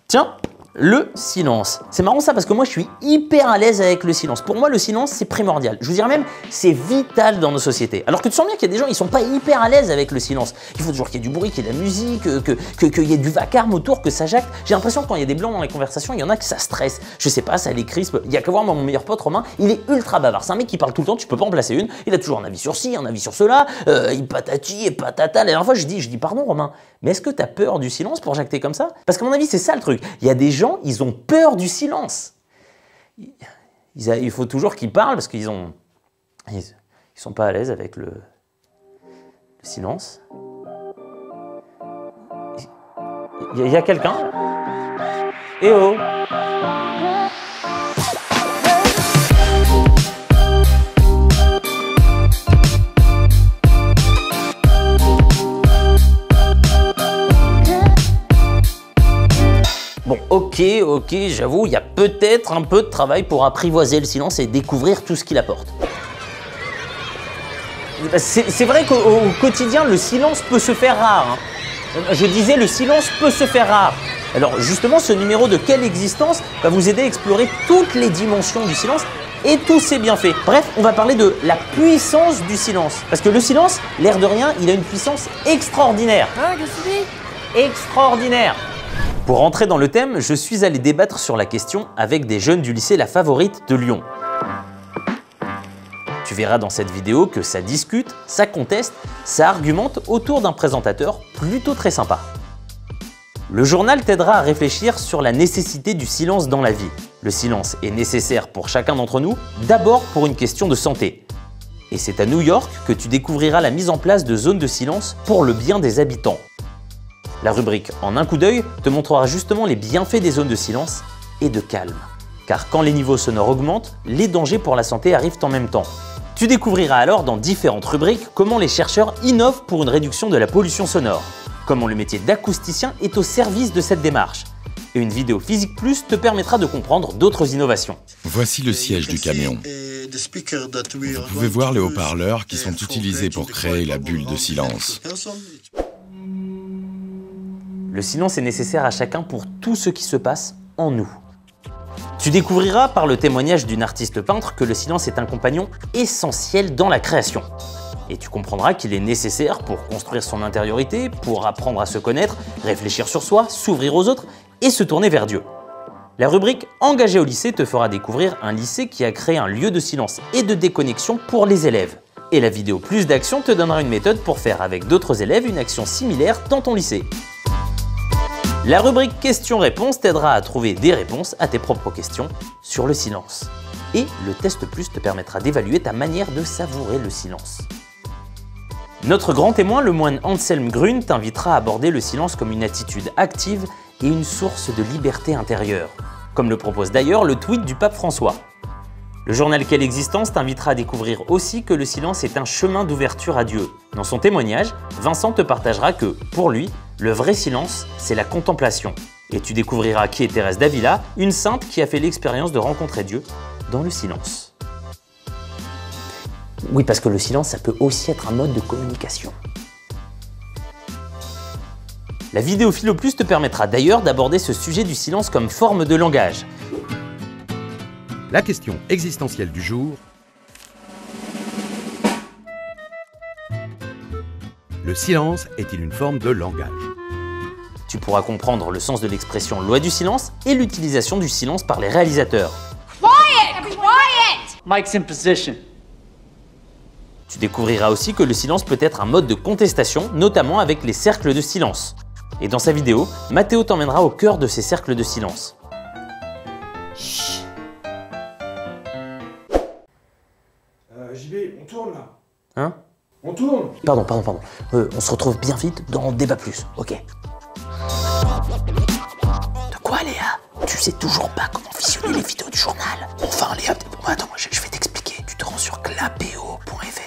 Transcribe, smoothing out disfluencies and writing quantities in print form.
Tiens, le silence. C'est marrant ça parce que moi je suis hyper à l'aise avec le silence. Pour moi le silence c'est primordial. Je vous dirais même c'est vital dans nos sociétés. Alors que tu sens bien qu'il y a des gens ils sont pas hyper à l'aise avec le silence. Il faut toujours qu'il y ait du bruit, qu'il y ait de la musique, qu'il y ait du vacarme autour, que ça jacte. J'ai l'impression que quand il y a des blancs dans les conversations, il y en a que ça stresse. Je sais pas, ça les crispe. Il y a qu'à voir moi, mon meilleur pote Romain, il est ultra bavard. C'est un mec qui parle tout le temps, tu peux pas en placer une. Il a toujours un avis sur ci, un avis sur cela, il patati et patata. La dernière fois je dis pardon Romain, mais est-ce que tu as peur du silence pour jacter comme ça? Parce qu'à mon avis c'est ça le truc. Il y a des gens, ils ont peur du silence. Il faut toujours qu'ils parlent parce qu'ils sont pas à l'aise avec le silence. Il y a quelqu'un? Eh oh! Bon, ok, j'avoue, il y a peut-être un peu de travail pour apprivoiser le silence et découvrir tout ce qu'il apporte. C'est vrai qu'au quotidien, le silence peut se faire rare. Hein. Je disais, le silence peut se faire rare. Alors justement, ce numéro de Quelle existence va vous aider à explorer toutes les dimensions du silence et tous ses bienfaits. Bref, on va parler de la puissance du silence. Parce que le silence, l'air de rien, il a une puissance extraordinaire. Ah, qu'est-ce que tu dis? Extraordinaire. Pour entrer dans le thème, je suis allé débattre sur la question avec des jeunes du lycée La Favorite de Lyon. Tu verras dans cette vidéo que ça discute, ça conteste, ça argumente autour d'un présentateur plutôt très sympa. Le journal t'aidera à réfléchir sur la nécessité du silence dans la vie. Le silence est nécessaire pour chacun d'entre nous, d'abord pour une question de santé. Et c'est à New York que tu découvriras la mise en place de zones de silence pour le bien des habitants. La rubrique En un coup d'œil te montrera justement les bienfaits des zones de silence et de calme. Car quand les niveaux sonores augmentent, les dangers pour la santé arrivent en même temps. Tu découvriras alors dans différentes rubriques comment les chercheurs innovent pour une réduction de la pollution sonore, comment le métier d'acousticien est au service de cette démarche. Et une vidéo Physique Plus te permettra de comprendre d'autres innovations. Voici le siège du camion. Vous pouvez voir les haut-parleurs qui sont utilisés pour créer la bulle de silence. Le silence est nécessaire à chacun pour tout ce qui se passe en nous. Tu découvriras par le témoignage d'une artiste peintre que le silence est un compagnon essentiel dans la création. Et tu comprendras qu'il est nécessaire pour construire son intériorité, pour apprendre à se connaître, réfléchir sur soi, s'ouvrir aux autres et se tourner vers Dieu. La rubrique Engagé au lycée te fera découvrir un lycée qui a créé un lieu de silence et de déconnexion pour les élèves. Et la vidéo Plus d'action te donnera une méthode pour faire avec d'autres élèves une action similaire dans ton lycée. La rubrique Questions-réponses t'aidera à trouver des réponses à tes propres questions sur le silence. Et le test plus te permettra d'évaluer ta manière de savourer le silence. Notre grand témoin, le moine Anselm Grün, t'invitera à aborder le silence comme une attitude active et une source de liberté intérieure, comme le propose d'ailleurs le tweet du pape François. Le journal Quelle existence t'invitera à découvrir aussi que le silence est un chemin d'ouverture à Dieu. Dans son témoignage, Vincent te partagera que, pour lui, le vrai silence, c'est la contemplation. Et tu découvriras qui est Thérèse d'Avila, une sainte qui a fait l'expérience de rencontrer Dieu dans le silence. Oui, parce que le silence, ça peut aussi être un mode de communication. La vidéo Philo Plus te permettra d'ailleurs d'aborder ce sujet du silence comme forme de langage. La question existentielle du jour. Le silence est-il une forme de langage? Tu pourras comprendre le sens de l'expression loi du silence et l'utilisation du silence par les réalisateurs. Quiet! Quiet! Mike's in position. Tu découvriras aussi que le silence peut être un mode de contestation, notamment avec les cercles de silence. Et dans sa vidéo, Mathéo t'emmènera au cœur de ces cercles de silence. Chut. JB, on tourne là. Hein? On tourne. Pardon. On se retrouve bien vite dans Débat Plus, ok? De quoi, Léa? Tu sais toujours pas comment visionner les vidéos du journal? Enfin, Léa, attends, je vais t'expliquer. Tu te rends sur clapeo.fr.